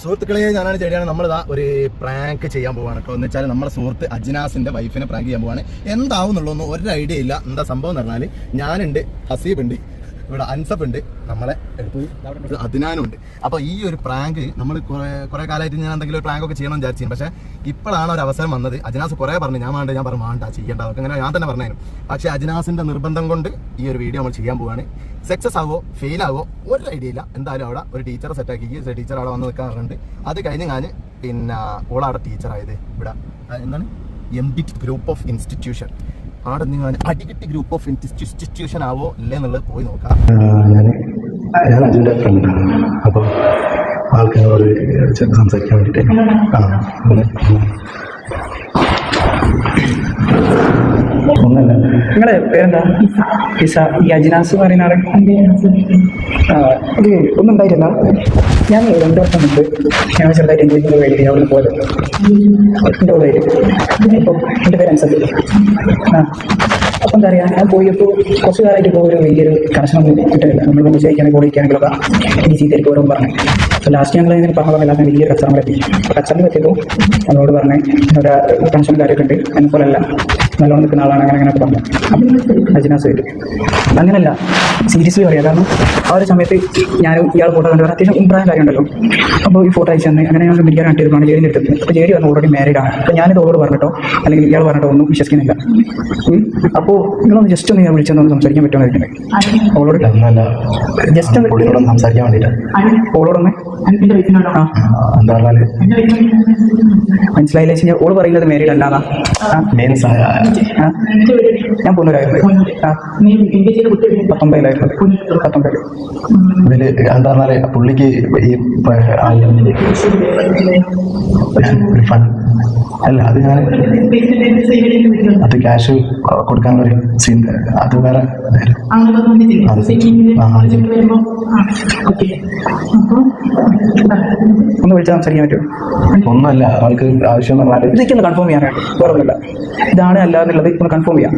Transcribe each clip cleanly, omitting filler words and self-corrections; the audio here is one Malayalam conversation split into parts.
സുഹൃത്തുക്കളെ, ഞാനാണ് ചെടിയാണ്. നമ്മളിതാ ഒരു പ്രാങ്ക് ചെയ്യാൻ പോവാണ് കേട്ടോ. എന്ന് വെച്ചാൽ നമ്മുടെ സുഹൃത്ത് അജ്നാസിന്റെ വൈഫിനെ പ്രാങ്ക് ചെയ്യാൻ പോവാണ്. എന്താവും എന്നുള്ളതൊന്നും ഒരു ഐഡിയ ഇല്ല. എന്താ സംഭവം എന്ന് പറഞ്ഞാൽ ഞാനുണ്ട്, ഹസീബ് ഉണ്ട്, ഇവിടെ അൻസഫ് ഉണ്ട്, നമ്മളെ അദ്നാനുണ്ട്. അപ്പോൾ ഈ ഒരു പ്രാങ്ക് നമ്മൾ കുറേ കാലമായിട്ട് ഞാൻ എന്തെങ്കിലും ഒരു പ്രാങ്ക് ഒക്കെ ചെയ്യണമെന്ന് വിചാരിച്ചു. പക്ഷേ ഇപ്പോഴാണ് ഒരു അവസരം വന്നത്. അജ്നാസ് കുറേ പറഞ്ഞു ഞാൻ പറഞ്ഞു വേണ്ട ചെയ്യേണ്ട, അതൊക്കെ അങ്ങനെ ഞാൻ തന്നെ പറഞ്ഞു. പക്ഷേ അജ്നാസിന്റെ നിർബന്ധം കൊണ്ട് ഈ ഒരു വീഡിയോ നമ്മൾ ചെയ്യാൻ പോവാണ്. സക്സസ് ആവോ ഫെയിൽ ആവോ ഒരു ഐഡിയ ഇല്ല. എന്തായാലും അവിടെ ഒരു ടീച്ചറെ സെറ്റാക്കി, ടീച്ചർ അവിടെ വന്ന് നിൽക്കാറുണ്ട്. അത് കഴിഞ്ഞ് ഞാൻ പിന്നെ ഓളവിടെ ടീച്ചറായത് ഇവിടെ എന്താണ് MBIT ഗ്രൂപ്പ് ഓഫ് ഇൻസ്റ്റിറ്റ്യൂഷൻ. അവിടെ നിങ്ങൾ അടികിട്ടി ഗ്രൂപ്പ് ഓഫ് ഇൻസ്റ്റിറ്റ്യൂഷൻ ആവോ ഇല്ലേ എന്നുള്ളത് പോയി നോക്കാം. ഞാൻ അജിൻ്റെ ഫ്രണ്ടാണ്. അപ്പോൾ ആൾക്കാരോട് സംസാരിക്കാൻ വേണ്ടിയിട്ട് ഒന്നല്ല. നിങ്ങളെ പേരെന്താ? പിസ. ഈ അജ്നാസ് പറയുന്ന ആളെ അത് ഒന്നും ഉണ്ടായിട്ടില്ല. ഞാൻ 2 വർഷം മുമ്പ് ഞാൻ ചെറുതായിട്ട് എൻഗേജ്മെന്റ് വേണ്ടി അവിടെ പോയത് എൻ്റെ ഉള്ളിൽ. അപ്പോൾ എൻ്റെ പേര് അൻസഫ്. അപ്പം എന്താ പറയുക, ഞാൻ പോയപ്പോൾ കുറച്ച് കാലമായിട്ട് ഇപ്പോൾ ഒരു വലിയൊരു കണക്ഷനൊന്നും കിട്ടില്ല. നമ്മൾ വിളിച്ചായിരിക്കുകയാണെങ്കിൽ വിളിക്കുകയാണെങ്കിലൊക്കെ എനിക്ക് ചീത്തരിക്കും ഓരോ പറഞ്ഞു. അപ്പോൾ ലാസ്റ്റ് ഞങ്ങൾ ഇങ്ങനെ പറഞ്ഞ പോലെ എല്ലാവരും വലിയൊരു കച്ചറം എത്തി. കച്ചറിന് പറ്റിയപ്പോൾ നമ്മളോട് പറഞ്ഞ് ഒരു കണക്ഷനും കാര്യമൊക്കെ ഉണ്ട്, എന്നെ പോലെയല്ല നല്ലോണം നിൽക്കുന്ന ആളാണ്, അങ്ങനെയൊക്കെ പറഞ്ഞു അജ്നാസ്. അങ്ങനെയല്ല, സീരിയസ്ലി പറയാം. കാരണം ആ ഒരു സമയത്ത് ഞാനും ഇയാൾ ഫോട്ടോ കണ്ടു അത്യാവശ്യം ഇമ്പ്രായം കാര്യമുണ്ടല്ലോ. അപ്പോൾ ഈ ഫോട്ടോ അയച്ചു തന്നെ അങ്ങനെ ഞങ്ങൾ മിടിക്കാൻ കണ്ടിരുന്നതാണ് ജേഡിൻ്റെ അടുത്ത്. അപ്പോൾ ജേഡി പറഞ്ഞു ഓൾറെഡി മാരീഡ് ആണ്. അപ്പോൾ ഞാനിത് ഓളോട് പറഞ്ഞിട്ടോ അല്ലെങ്കിൽ ഇയാൾ പറഞ്ഞിട്ടോ ഒന്നും വിശ്വസിക്കുന്നില്ല. അപ്പോൾ നിങ്ങളൊന്ന് ജസ്റ്റ് ഒന്ന് ഞാൻ വിളിച്ചൊന്ന് സംസാരിക്കാൻ പറ്റുമെന്ന് അവളോട് ജസ്റ്റ് സംസാരിക്കാൻ വേണ്ടിയിട്ട് ഓളോടൊന്ന് മനസ്സിലായില്ല വെച്ച് ഓള് പറയുന്നത് മാരീഡ് അല്ലാതാ. ഞാൻ പൊന്നൂരായിരുന്നു. 19 ഇതില് എന്താ പറഞ്ഞാല് പുള്ളിക്ക് ഈ അല്ല അത് ഞാൻ അത് ക്യാഷ് കൊടുക്കാനുള്ളൊരു സീൻ അത് വേറെ ഒന്ന് വിളിച്ചാൽ സംസാരിക്കാൻ പറ്റുമോ? ഒന്നുമല്ല, ആൾക്ക് ആവശ്യം പറഞ്ഞാൽ ഇതൊക്കെ കൺഫേം ചെയ്യാൻ വേറെ ഒന്നുമില്ല. ഇതാണ് അല്ല എന്നുള്ളത് ഒന്ന് കൺഫേം ചെയ്യാം.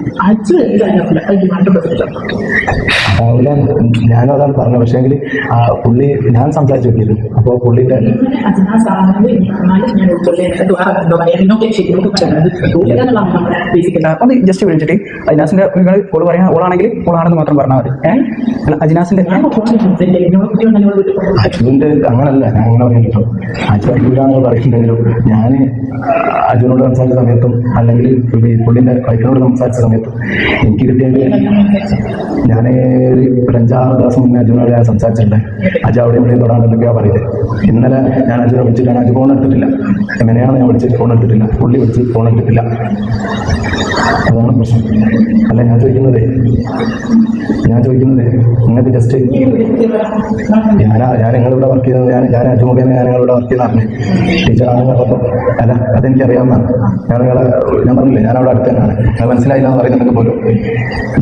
ഞാനും അതാണ് പറഞ്ഞത്. പക്ഷേ എങ്കിൽ പുള്ളി ഞാൻ സംസാരിച്ചു നോക്കിയത്. അപ്പോൾ പുള്ളിന്റെ ഒന്ന് ജസ്റ്റ് വിളിച്ചിട്ട് അജ്നാസിന്റെ നിങ്ങൾ ഓള് പറയാൻ ഓളാണെങ്കിൽ ഓളാണെന്ന് മാത്രം പറഞ്ഞാൽ മതി. അജ്നാസിന്റെ അജുവിന്റെ അങ്ങനല്ല, ഞാൻ അങ്ങനെ പറയുന്നുണ്ടോ. അജു അജുവിലാണെന്ന് പറയുന്നുണ്ടെങ്കിലും ഞാൻ അജുവിനോട് സംസാരിച്ച സമയത്തും അല്ലെങ്കിൽ പുള്ളിന്റെ വൈഫിനോട് സംസാരിച്ച സമയത്തും എനിക്ക് കിട്ടിയത് ഞാൻ ഒരു 5-6 ദിവസം മുന്നേ അജുവിനോട് ഞാൻ സംസാരിച്ചിട്ടുണ്ട്. അജു അവിടെ എവിടെയും തൊടാണെന്നൊക്കെയാണ് പറയുന്നത്. ഇന്നലെ ഞാൻ അജുവിനെ വിളിച്ചിട്ടാണ്, അജു ഫോൺ എടുത്തിട്ടില്ല. എങ്ങനെയാണ് ഞാൻ വിളിച്ചത്? ഫോൺ എടുത്തിട്ടില്ല. പുള്ളി വിളിച്ച് ഫോൺ എടുത്തിട്ടില്ല. അതാണ് പ്രശ്നം. അല്ല ഞാൻ ചോദിക്കുന്നത് നിങ്ങൾക്ക് ജസ്റ്റ് ഞാൻ നിങ്ങളിവിടെ വർക്ക് ചെയ്യുന്നത് ഞാൻ അജുമുഖേനെ ഞാൻ നിങ്ങളിവിടെ വർക്ക് ചെയ്യുന്നതാണ് ടീച്ചറാണ് പറഞ്ഞപ്പോൾ അല്ല അതെനിക്കറിയാവുന്നതാണ്. ഞാൻ പറഞ്ഞില്ലേ ഞാൻ അവിടെ അടുത്ത് തന്നെയാണ്. ഞാൻ മനസ്സിലായില്ല എന്ന് പറയുന്നുണ്ടെങ്കിൽ പോലും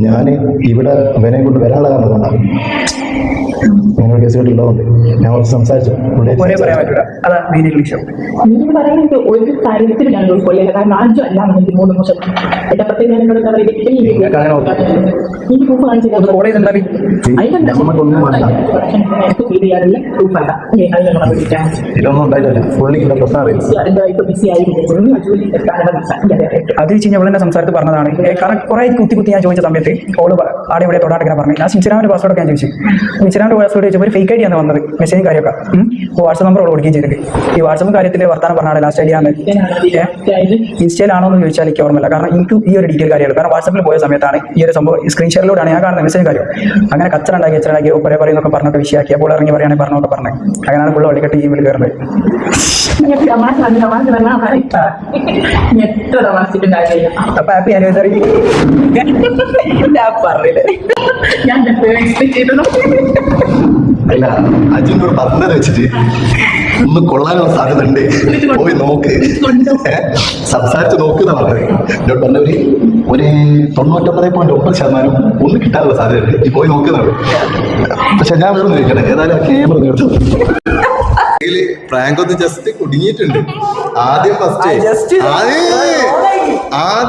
ഞാൻ ഇവിടെ വിനയം കൊണ്ട് വരാനുള്ള കാരണം കൊണ്ടാണ്. ഞങ്ങൾ കേസുകളിലുള്ളതുകൊണ്ട് ഞാൻ കുറച്ച് സംസാരിച്ചു. ഒരു കാര്യത്തിൽ ഞാൻ ഉൾക്കൊള്ളില്ല. കാരണം ആദ്യം അല്ല 3 വർഷം ഇതൊന്നും ഉണ്ടായില്ല. പുള്ളിക്കുള്ള പ്രശ്നം അത് വെച്ച് കഴിഞ്ഞാൽ അവളെന്നെ സംസാരത്തിൽ പറഞ്ഞതാണ്. കാരണം കുറെ കുത്തി ഞാൻ ചോദിച്ച സമയത്ത് ഓള് ആടെ ഇവിടെ തൊടാട്ടിങ്ങനെ പറഞ്ഞു. ഞാൻ ഇൻസ്റ്റാഗ്രാമിന്റെ പാസ്വേഡ് ഞാൻ ചോദിച്ചു. ഇൻസ്റ്റാഗ്രാമിന്റെ പാസ്വേഡ് ചോദിച്ചപ്പോൾ ഒരു ഫേക്ക് ഐ ഡി ആണ് വന്നത്, മെസ്സേജും കാര്യമൊക്കെ. അപ്പോൾ വാട്സ്ആപ്പ് നമ്പർ ഓൾ കൊടുക്കുകയും ചെയ്തിട്ട് ഈ വാട്സ്ആപ്പ് കാര്യത്തിൽ വർത്താനം പറഞ്ഞാണ് ലാസ്റ്റ് ഐ ഡി ആണ്. ഇൻസ്റ്റയിലാണോ എന്ന് ചോദിച്ചാൽ എനിക്ക് ഓർമ്മയില്ല. കാരണം എനിക്ക് ഈ ഒരു ഡീറ്റെയിൽ കാര്യമാണ്. കാരണം വാട്സാപ്പിൽ പോയ സമയത്താണ് ഈ ഒരു സംഭവം സ്ക്രീൻഷോട്ടിലൂടെയാണ് ഞാൻ കാണുന്നത് മെസ്സേജ് കാര്യം. അങ്ങനെ കച്ചറുണ്ടാക്കി ഒരേ പറയുന്നൊക്കെ പറഞ്ഞിട്ട് വിഷയമാക്കി. അപ്പോൾ ഇറങ്ങി പറയുകയാണെങ്കിൽ പറഞ്ഞോട്ട് പറഞ്ഞു. അങ്ങനെയാണ് പുള്ള വള്ളിക്കെട്ട് ടീമിൽ കയറുന്നത്. അപ്പൊ ഹാപ്പി ആനിവേഴ്സറി. അല്ല അജിനോട് പറഞ്ഞത് വെച്ചിട്ട് ഒന്ന് കൊള്ളാനുള്ള സാധ്യത ഉണ്ട്. പോയി നോക്ക്, സംസാരിച്ച് നോക്കുന്ന പറഞ്ഞത്. എന്നോട് പറഞ്ഞ ഒരു 99.9% ഒന്ന് കിട്ടാനുള്ള സാധ്യത ഉണ്ട്. ഈ പോയി നോക്കുന്നതാണ്. പക്ഷെ ഞാൻ വേറെ ചോദിക്കട്ടെ, ഏതായാലും ക്യാമറ നേടും പ്രാങ്ക് ഒന്ന് ജസ്റ്റ് കുടുങ്ങിയിട്ടുണ്ട്. ആദ്യം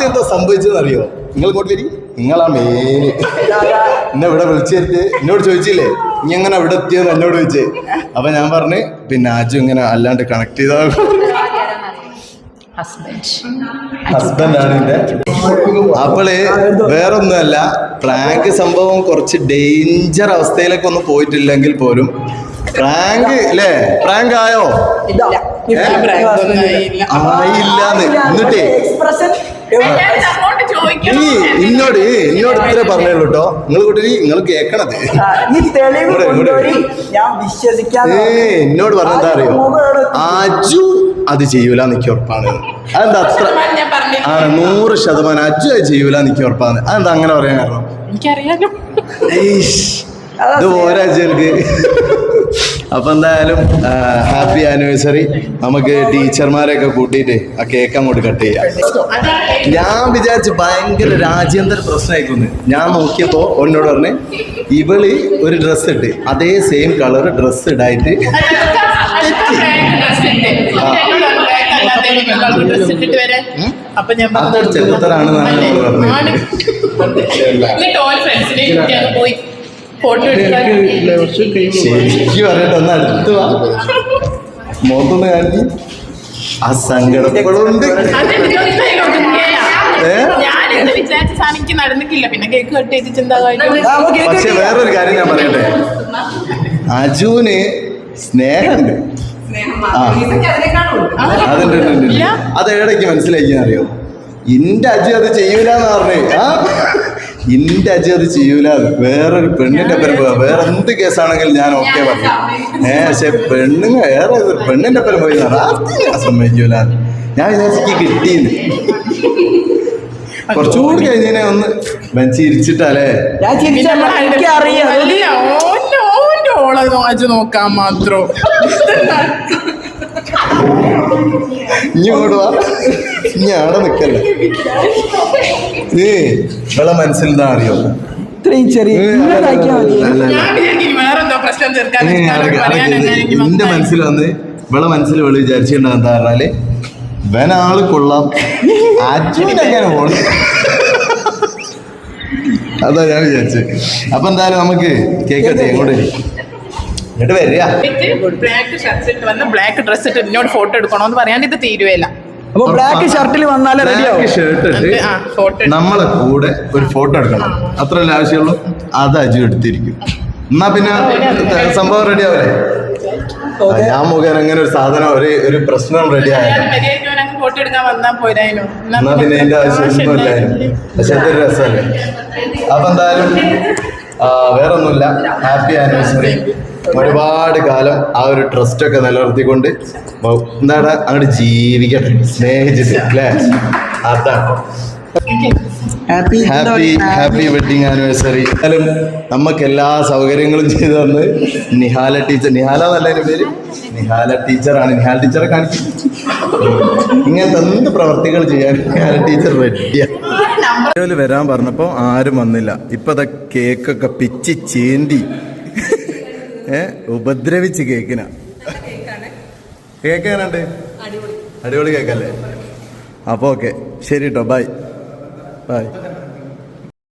എന്താ സംഭവിച്ചതെന്ന് അറിയോ? നിങ്ങൾ ഇങ്ങോട്ട് വരി. നിങ്ങളാ മെയിന്. എന്നെ ഇവിടെ വിളിച്ചിരുത്തി എന്നോട് ചോദിച്ചില്ലേ നീ എങ്ങനെ ഇവിടെ എത്തിയെന്ന് എന്നോട് ചോദിച്ചേ. അപ്പൊ ഞാൻ പറഞ്ഞ് പിന്നെ അജു ഇങ്ങനെ അല്ലാണ്ട് കണക്ട് ചെയ്ത ഹസ്ബൻഡാണ് എന്റെ. അപ്പോള് വേറൊന്നുമല്ല, പ്രാങ്ക് സംഭവം കുറച്ച് ഡേഞ്ചർ അവസ്ഥയിലേക്ക് ഒന്നും പോയിട്ടില്ലെങ്കിൽ പോലും പ്രാങ്ക് അല്ലേ, പ്രാങ്ക് ആയോ ആയില്ലാന്ന്. എന്നിട്ടേ ഇന്നോട് ഇത്ര പറഞ്ഞുള്ളൂ കേട്ടോ. നിങ്ങൾ കൂട്ടി നിങ്ങൾ കേക്കണത് എന്നോട് പറഞ്ഞെന്താ അറിയോ, അജു അത് ചെയ്യൂല എനിക്ക് ഉറപ്പാണ്. അതെന്താ അത്ര 100% അജു അത് ചെയ്യൂല എനിക്ക് ഉറപ്പാണ്. അതെന്താ അങ്ങനെ പറയാൻ കാരണം? എനിക്കറിയാലോ. ഇത് പോരാ അജുക്ക്. അപ്പൊ എന്തായാലും ഹാപ്പി ആനിവേഴ്സറി. നമുക്ക് ടീച്ചർമാരെയൊക്കെ കൂട്ടിയിട്ട് ആ കേക്ക് അങ്ങോട്ട് കട്ട് ചെയ്യാം. ഞാൻ വിചാരിച്ചു ഭയങ്കര രാജ്യാന്തര പ്രശ്നമായിക്കൊന്ന്. ഞാൻ നോക്കിയപ്പോ എന്നോട് പറഞ്ഞ് ഇവള് ഒരു ഡ്രസ്സ് ഇട്ട് അതേ സെയിം കളർ ഡ്രസ്സ് ഇടായിട്ട് അതൊരു ചെറുത്തരാണെന്നാണ് നമ്മൾ പറഞ്ഞത്. ശരിക്കും പറയട്ടെ, ഒന്ന് അടുത്ത് വാ, മുഖത്തൊന്ന് കാണിച്ച്. ആ സങ്കടപ്പെടുണ്ട്. പക്ഷെ വേറൊരു കാര്യം ഞാൻ പറയട്ടെ, അജുവിന് സ്നേഹമുണ്ട്. അതുണ്ട്. അത് എവിടേക്ക് മനസ്സിലാക്കിയാ അറിയോ, ഇന്റെ അജു അത് ചെയ്യൂലെന്ന് പറഞ്ഞേ. ഇന്റെ അജി അത് ചെയ്യൂല. വേറൊരു പെണ്ണിന്റെ പേര് പോവാ, വേറെ എന്ത് കേസാണെങ്കിലും ഞാൻ ഓക്കെ പറഞ്ഞു. പക്ഷെ വേറെ പെണ്ണിന്റെ പേര് പോയി ഞാൻ സമ്മതിക്കൂല. ഞാൻ വിചാരിച്ചു കിട്ടിയെന്ന്. കുറച്ചുകൂടി കഴിഞ്ഞതിനെ ഒന്ന് ചിരിച്ചിട്ടല്ലേ നോക്കാൻ മാത്രം. ഇനി ഇങ്ങോട്ട് വാ, ഇനി ആടെ നിക്കല്ലേ. നിങ്ങളെ മനസ്സിൽ എന്താ അറിയോ, എന്റെ മനസ്സിൽ വന്ന് ഇവളെ മനസ്സിൽ വെളി വിചാരിച്ചിട്ടുണ്ടോ എന്താ പറഞ്ഞാല് ഇവനാള് കൊള്ളാം, അച്ഛനെങ്ങനെ പോണം. അതാ ഞാൻ വിചാരിച്ചു. അപ്പൊ എന്തായാലും നമുക്ക് കേക്ക് കട്ട് എങ്ങോട്ട് എന്നിട്ട് വരിക. ബ്ലാക്ക് ഡ്രസ് ഇട്ട് എന്നോട് ഫോട്ടോ എടുക്കണോന്ന് പറയാൻ ഇത് തീരുവല്ല. ബ്ലാക്ക് ഷർട്ടിൽ വന്നാലേ ഷർട്ട് ഇട്ട് നമ്മളെ കൂടെ ഒരു ഫോട്ടോ എടുക്കണം, അത്രയല്ലേ ആവശ്യമുള്ളൂ. അത് അജു എടുത്തിരിക്കും. എന്നാ പിന്നെ സംഭവം റെഡി ആവല്ലേ. ഞാൻ മുഖേന അങ്ങനെ ഒരു സാധനം ഒരു പ്രശ്നം റെഡി ആയാലും ഫോട്ടോ എടുക്കാൻ വന്നാ പോരായിരുന്നു. എന്നാ പിന്നെ എന്റെ ആവശ്യമൊന്നും ഇല്ലായിരുന്നു. പക്ഷെ അതൊരു രസമല്ലേ. അപ്പൊ എന്തായാലും വേറൊന്നുമില്ല, ഹാപ്പി ആനിവേഴ്സറി. ഒരുപാട് കാലം ആ ഒരു ട്രസ്റ്റ് ഒക്കെ നിലനിർത്തിക്കൊണ്ട് എന്താടാ അങ്ങോട്ട് ജീവിക്കട്ടെ സ്നേഹിച്ചിട്ട് അല്ലേ. അതാണ് ഹാപ്പി വെഡിങ് ആനിവേഴ്സറി. എന്നാലും നമുക്ക് എല്ലാ സൗകര്യങ്ങളും ചെയ്തു തന്ന് നിഹാല ടീച്ചർ, നിഹാല എന്നല്ല പേര്, നിഹാല ടീച്ചറാണ്. നിഹാല ടീച്ചറെ കാണിക്കും. ഇങ്ങനത്തെ എന്ത് പ്രവർത്തികൾ ചെയ്യാൻ നിഹാല ടീച്ചർ റെഡിയാണ്. വരാൻ പറഞ്ഞപ്പോൾ ആരും വന്നില്ല. ഇപ്പൊ അതാ കേക്കൊക്കെ പിച്ചി ചേന്തി ഉപദ്രവിച്ച് കേക്കിനാ. കേക്ക് എങ്ങനെയുണ്ട്? അടിപൊളി കേക്കല്ലേ. അപ്പോൾ ഓക്കെ, ശരി കേട്ടോ, ബൈ.